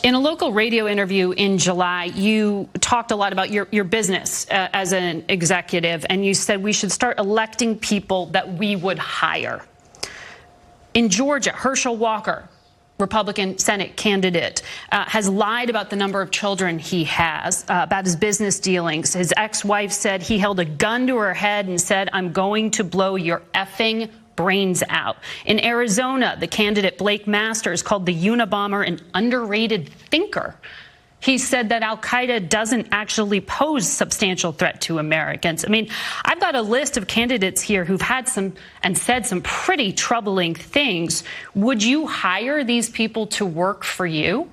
In a local radio interview in July, you talked a lot about your business as an executive, and you said we should start electing people that we would hire. In Georgia, Herschel Walker, Republican Senate candidate, has lied about the number of children he has, about his business dealings. His ex-wife said he held a gun to her head and said, "I'm going to blow your effing brains out." In Arizona, the candidate Blake Masters called the Unabomber an underrated thinker. He said that al-Qaeda doesn't actually pose substantial threat to Americans. I mean, I've got a list of candidates here who've had some and said some pretty troubling things. Would you hire these people to work for you?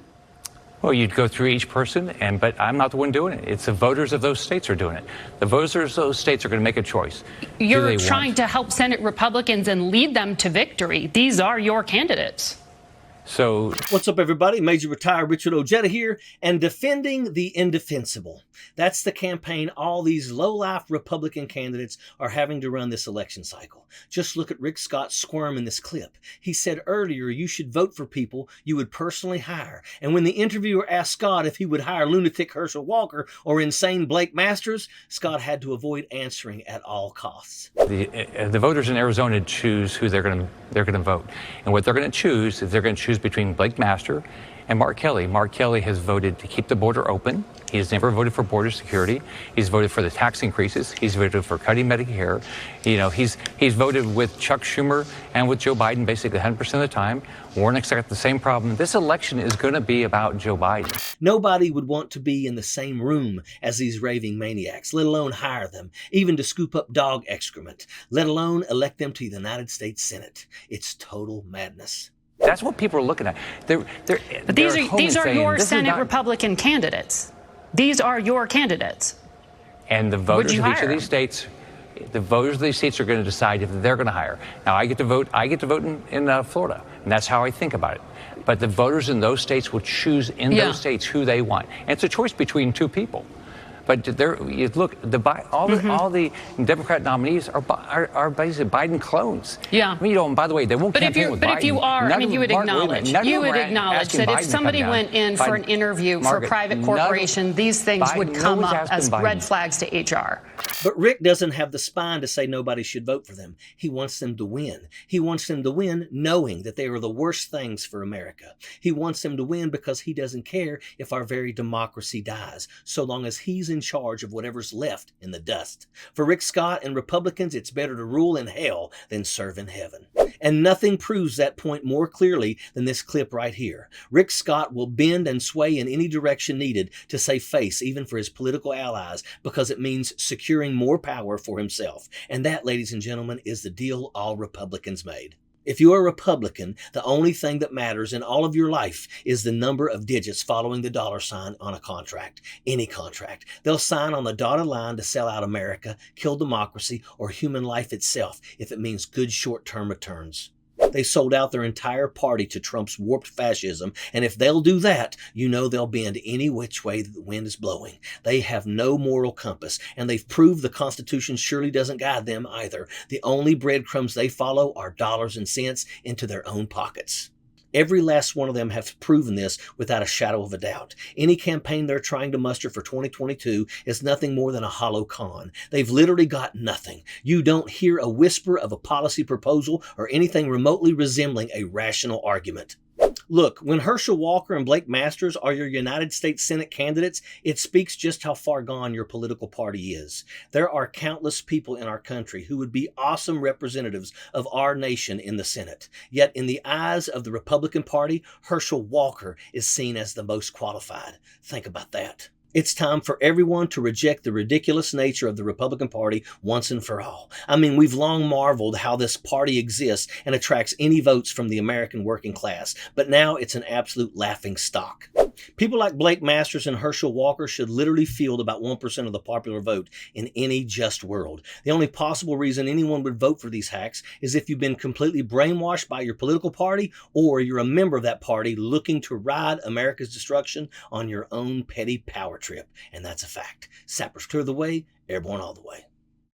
Well, you'd go through each person, but I'm not the one doing it. It's the voters of those states are doing it. The voters of those states are going to make a choice. You're trying to help Senate Republicans and lead them to victory. These are your candidates. So, what's up, everybody? Major Retired Richard Ojeda here, and defending the indefensible. That's the campaign all these low-life Republican candidates are having to run this election cycle. Just look at Rick Scott's squirm in this clip. He said earlier you should vote for people you would personally hire. And when the interviewer asked Scott if he would hire lunatic Herschel Walker or insane Blake Masters, Scott had to avoid answering at all costs. The voters in Arizona choose who they're going to vote, and what they're going to choose is they're going to choose between Blake Masters and Mark Kelly. Mark Kelly has voted to keep the border open. He has never voted for border security. He's voted for the tax increases. He's voted for cutting Medicare. You know, he's voted with Chuck Schumer and with Joe Biden basically 100% of the time. Warnock's got the same problem. This election is going to be about Joe Biden. Nobody would want to be in the same room as these raving maniacs, let alone hire them, even to scoop up dog excrement, let alone elect them to the United States Senate. It's total madness. That's what people are looking at. But these are your Senate Republican candidates. These are your candidates. And the voters of each of these states, the voters of these states are going to decide if they're going to hire. Now, I get to vote. I get to vote in Florida, and that's how I think about it. But the voters in those states will choose in those states who they want, and it's a choice between two people. But look, all the Democrat nominees are basically Biden clones. Yeah. I mean, you know, and by the way, they won't campaign with Biden. But if you are, I mean, you would acknowledge that if somebody went in for an interview for a private corporation, these things would come up as red flags to HR. But Rick doesn't have the spine to say nobody should vote for them. He wants them to win. He wants them to win knowing that they are the worst things for America. He wants them to win because he doesn't care if our very democracy dies, so long as he's in charge of whatever's left in the dust. For Rick Scott and Republicans, it's better to rule in hell than serve in heaven. And nothing proves that point more clearly than this clip right here. Rick Scott will bend and sway in any direction needed to save face, even for his political allies, because it means securing more power for himself. And that, ladies and gentlemen, is the deal all Republicans made. If you are a Republican, the only thing that matters in all of your life is the number of digits following the dollar sign on a contract, any contract. They'll sign on the dotted line to sell out America, kill democracy, or human life itself if it means good short-term returns. They sold out their entire party to Trump's warped fascism, and if they'll do that, you know they'll bend any which way the wind is blowing. They have no moral compass, and they've proved the Constitution surely doesn't guide them either. The only breadcrumbs they follow are dollars and cents into their own pockets. Every last one of them have proven this without a shadow of a doubt. Any campaign they're trying to muster for 2022 is nothing more than a hollow con. They've literally got nothing. You don't hear a whisper of a policy proposal or anything remotely resembling a rational argument. Look, when Herschel Walker and Blake Masters are your United States Senate candidates, it speaks just how far gone your political party is. There are countless people in our country who would be awesome representatives of our nation in the Senate. Yet in the eyes of the Republican Party, Herschel Walker is seen as the most qualified. Think about that. It's time for everyone to reject the ridiculous nature of the Republican Party once and for all. I mean, we've long marveled how this party exists and attracts any votes from the American working class, but now it's an absolute laughing stock. People like Blake Masters and Herschel Walker should literally field about 1% of the popular vote in any just world. The only possible reason anyone would vote for these hacks is if you've been completely brainwashed by your political party, or you're a member of that party looking to ride America's destruction on your own petty power trip. And that's a fact. Sappers clear the way, airborne all the way.